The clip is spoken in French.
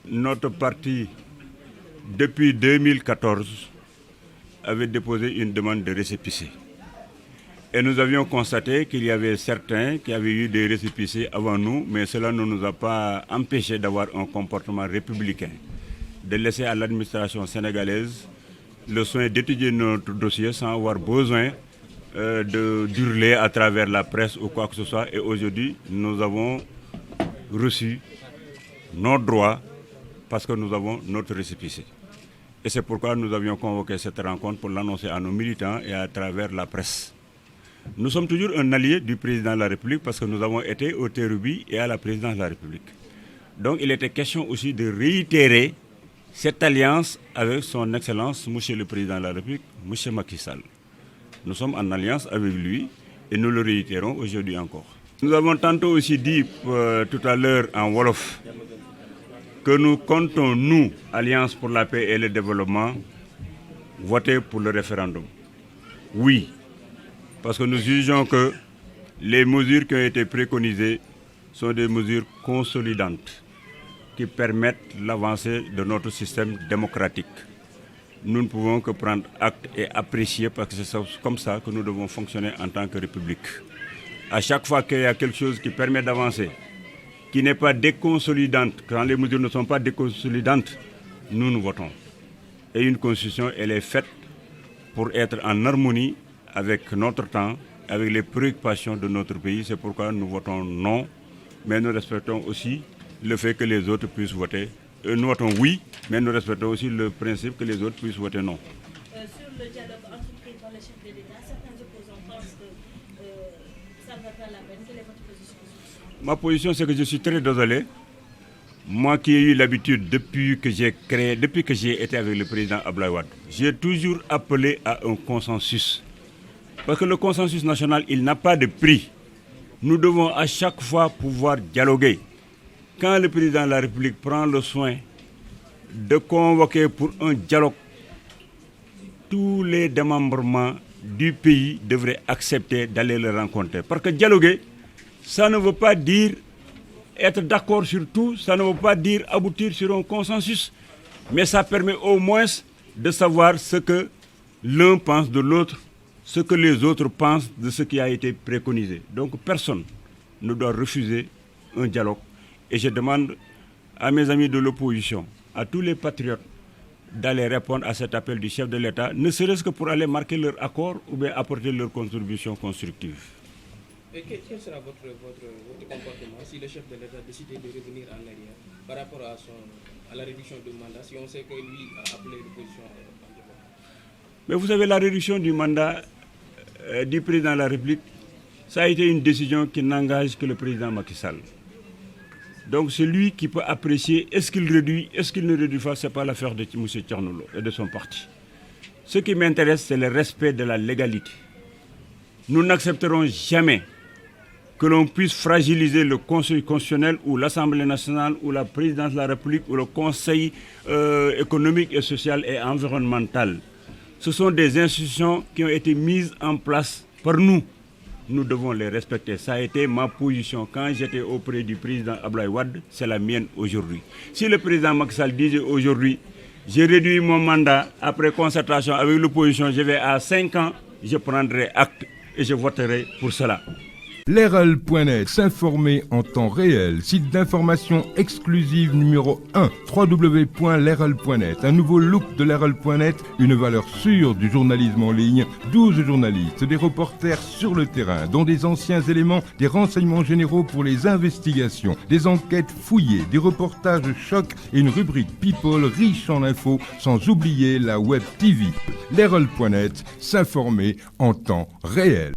Notre parti, depuis 2014, avait déposé une demande de récépissé. Et nous avions constaté qu'il y avait certains qui avaient eu des récépissés avant nous, mais cela ne nous a pas empêché d'avoir un comportement républicain, de laisser à l'administration sénégalaise le soin d'étudier notre dossier sans avoir besoin d'hurler à travers la presse ou quoi que ce soit. Et aujourd'hui, nous avons reçu nos droits parce que nous avons notre récépissé. Et c'est pourquoi nous avions convoqué cette rencontre pour l'annoncer à nos militants et à travers la presse. Nous sommes toujours un allié du président de la République parce que nous avons été au Terrubi et à la présidence de la République. Donc il était question aussi de réitérer cette alliance avec son Excellence, Monsieur le Président de la République, Monsieur Macky Sall. Nous sommes en alliance avec lui et nous le réitérons aujourd'hui encore. Nous avons tantôt aussi dit tout à l'heure en Wolof que nous comptons, nous, Alliance pour la paix et le développement, voter pour le référendum. Oui. Parce que nous jugeons que les mesures qui ont été préconisées sont des mesures consolidantes qui permettent l'avancée de notre système démocratique. Nous ne pouvons que prendre acte et apprécier parce que c'est comme ça que nous devons fonctionner en tant que République. À chaque fois qu'il y a quelque chose qui permet d'avancer, qui n'est pas déconsolidante, quand les mesures ne sont pas déconsolidantes, nous votons. Et une constitution, elle est faite pour être en harmonie avec notre temps, avec les préoccupations de notre pays. C'est pourquoi nous votons non, mais nous respectons aussi le fait que les autres puissent voter. Nous votons oui, mais nous respectons aussi le principe que les autres puissent voter non. Sur le dialogue entrepris par le chef de l'État, certains opposants pensent que ça ne va pas la peine. Quelle est votre position? Ma position, c'est que je suis très désolé. Moi qui ai eu l'habitude, depuis que j'ai été avec le président Abdoulaye Wade, j'ai toujours appelé à un consensus. Parce que le consensus national, il n'a pas de prix. Nous devons à chaque fois pouvoir dialoguer. Quand le président de la République prend le soin de convoquer pour un dialogue, tous les démembrements du pays devraient accepter d'aller le rencontrer. Parce que dialoguer, ça ne veut pas dire être d'accord sur tout, ça ne veut pas dire aboutir sur un consensus, mais ça permet au moins de savoir ce que l'un pense de l'autre, ce que les autres pensent de ce qui a été préconisé. Donc personne ne doit refuser un dialogue. Et je demande à mes amis de l'opposition, à tous les patriotes, d'aller répondre à cet appel du chef de l'État, ne serait-ce que pour aller marquer leur accord ou bien apporter leur contribution constructive. Et quel sera votre comportement si le chef de l'État décide de revenir en arrière par rapport à la réduction du mandat, si on sait que lui a appelé l'opposition en débat? Mais vous savez, la réduction du mandat du président de la République, ça a été une décision qui n'engage que le président Macky Sall. Donc c'est lui qui peut apprécier est-ce qu'il réduit, est-ce qu'il ne réduit pas, ce n'est pas l'affaire de M. Tchernolou et de son parti. Ce qui m'intéresse, c'est le respect de la légalité. Nous n'accepterons jamais que l'on puisse fragiliser le Conseil constitutionnel ou l'Assemblée nationale ou la présidence de la République ou le Conseil économique et social et environnemental. Ce sont des institutions qui ont été mises en place par nous. Nous devons les respecter. Ça a été ma position quand j'étais auprès du président Abdoulaye Wade, c'est la mienne aujourd'hui. Si le président Macky Sall disait aujourd'hui, j'ai réduit mon mandat après concertation avec l'opposition, je vais à 5 ans, je prendrai acte et je voterai pour cela. Leral.net, s'informer en temps réel, site d'information exclusive numéro 1, www.leral.net, un nouveau look de Leral.net, une valeur sûre du journalisme en ligne, 12 journalistes, des reporters sur le terrain, dont des anciens éléments, des renseignements généraux pour les investigations, des enquêtes fouillées, des reportages choc et une rubrique People riche en infos, sans oublier la Web TV. Leral.net, s'informer en temps réel.